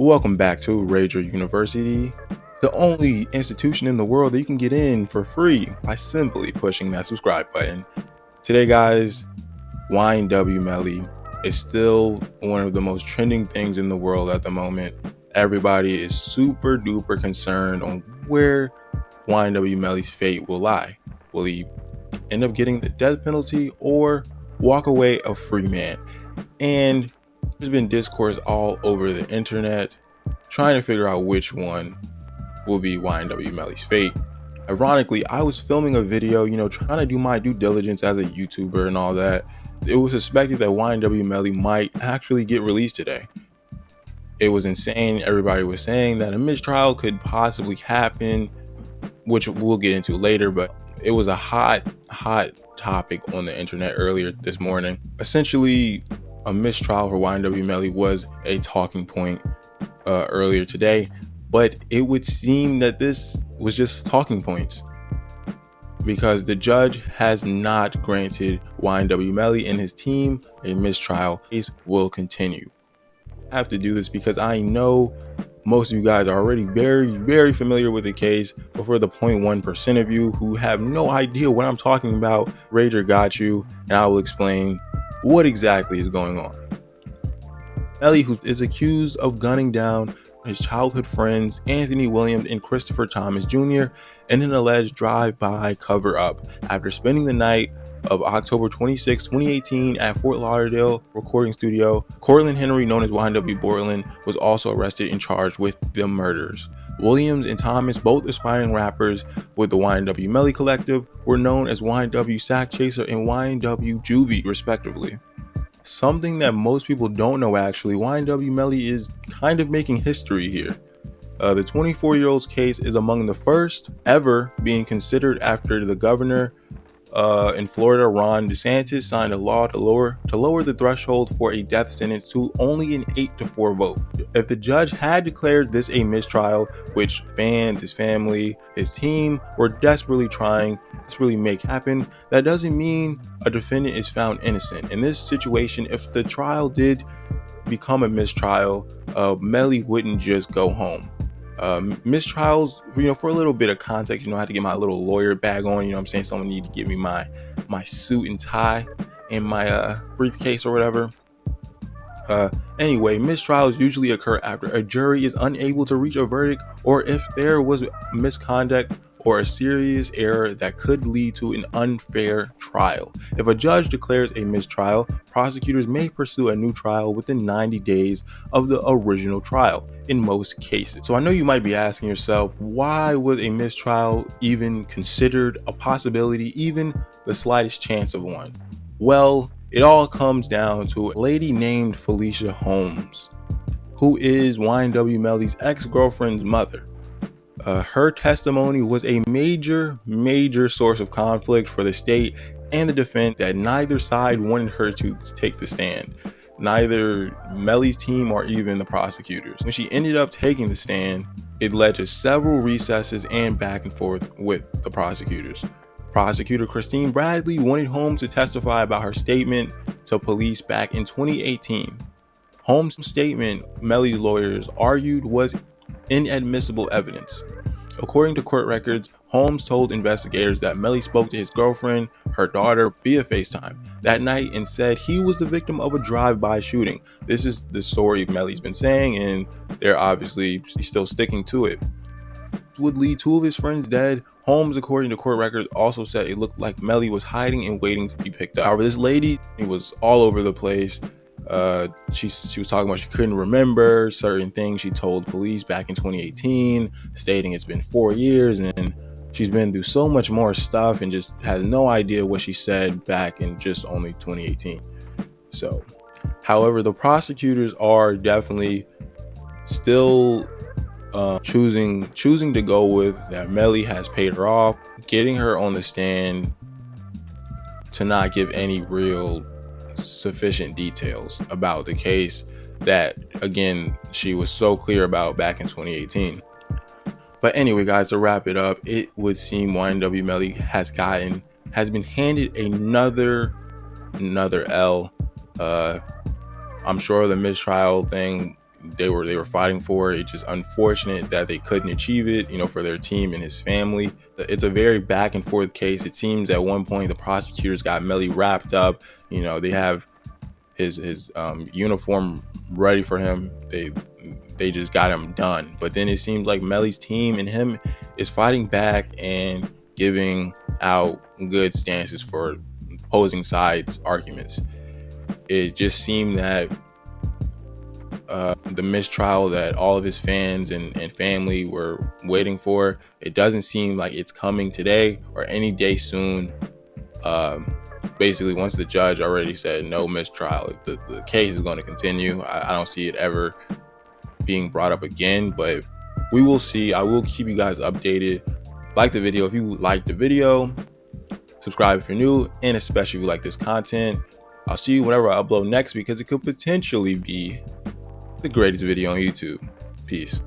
Welcome back to Rager University, the only institution in the world that you can get in for free by simply pushing that subscribe button. Today, guys, YNW Melly is still one of the most trending things in the world at the moment. Everybody is super duper concerned on where YNW Melly's fate will lie. Will he end up getting the death penalty or walk away a free man? And there's been discourse all over the internet trying to figure out which one will be YNW Melly's fate. Ironically, I was filming a video, trying to do my due diligence as a YouTuber and all that. It was suspected that YNW Melly might actually get released today. It was insane. Everybody was saying that a mistrial could possibly happen, which we'll get into later, but it was a hot topic on the internet earlier this morning. Essentially, a mistrial for YNW Melly was a talking point earlier today, but it would seem that this was just talking points because the judge has not granted YNW Melly and his team a mistrial. Case will continue. I have to do this because I know most of you guys are already very familiar with the case, but for the 0.1% of you who have no idea what I'm talking about, Rager got you, and I will explain what exactly is going on. Melly, who is accused of gunning down his childhood friends Anthony Williams and Christopher Thomas Jr. in an alleged drive-by cover-up after spending the night of October 26, 2018 at Fort Lauderdale recording studio. Cortland Henry, known as YNW Borland, was also arrested and charged with the murders. Williams and Thomas, both aspiring rappers with the YNW Melly Collective, were known as YNW Sack Chaser and YNW Juvie, respectively. Something that most people don't know, actually, YNW Melly is kind of making history here. The 24-year-old's case is among the first ever being considered after the governor in Florida, Ron DeSantis, signed a law to lower the threshold for a death sentence to only an 8-4 vote. If the judge had declared this a mistrial, which fans, his family, his team were desperately trying to really make happen, that doesn't mean a defendant is found innocent. In this situation, if the trial did become a mistrial, Melly wouldn't just go home. Mistrials, for a little bit of context, I had to get my little lawyer bag on, I'm saying someone need to give me my suit and tie and my briefcase or whatever. Anyway, mistrials usually occur after a jury is unable to reach a verdict or if there was misconduct or a serious error that could lead to an unfair trial. If a judge declares a mistrial, prosecutors may pursue a new trial within 90 days of the original trial in most cases. So I know you might be asking yourself, why was a mistrial even considered a possibility, even the slightest chance of one? Well, it all comes down to a lady named Felicia Holmes, who is YNW Melly's ex-girlfriend's mother. Her testimony was a major source of conflict for the state and the defense, that neither side wanted her to take the stand, neither Melly's team or even the prosecutors. When she ended up taking the stand, it led to several recesses and back and forth with the prosecutors. Prosecutor Christine Bradley wanted Holmes to testify about her statement to police back in 2018. Holmes' statement, Melly's lawyers argued, was inadmissible evidence. According to court records, Holmes told investigators that Melly spoke to his girlfriend, her daughter, via FaceTime that night and said he was the victim of a drive-by shooting. This is the story Melly's been saying, and they're obviously still sticking to it. Would lead two of his friends dead. Holmes, according to court records, also said it looked like Melly was hiding and waiting to be picked up. However, this lady was all over the place. She was talking about she couldn't remember certain things she told police back in 2018, stating it's been 4 years and she's been through so much more stuff and just has no idea what she said back in just only 2018. So, however, the prosecutors are definitely still choosing to go with that Melly has paid her off, getting her on the stand to not give any real sufficient details about the case that, again, she was so clear about back in 2018. But anyway, guys, to wrap it up, it would seem YNW Melly has been handed another L. I'm sure the mistrial thing they were fighting for. It's just unfortunate that they couldn't achieve it, for their team and his family. It's a very back and forth case. It seems at one point the prosecutors got Melly wrapped up. They have his uniform ready for him. They just got him done. But then it seems like Melly's team and him is fighting back and giving out good stances for opposing sides' arguments. It just seemed that the mistrial that all of his fans and family were waiting for, it doesn't seem like it's coming today or any day soon. Basically, once the judge already said no mistrial, the case is going to continue. I don't see it ever being brought up again, but we will see. I will keep you guys updated. Like the video if you like the video, subscribe if you're new, and especially if you like this content. I'll see you whenever I upload next, because it could potentially be the greatest video on YouTube. Peace.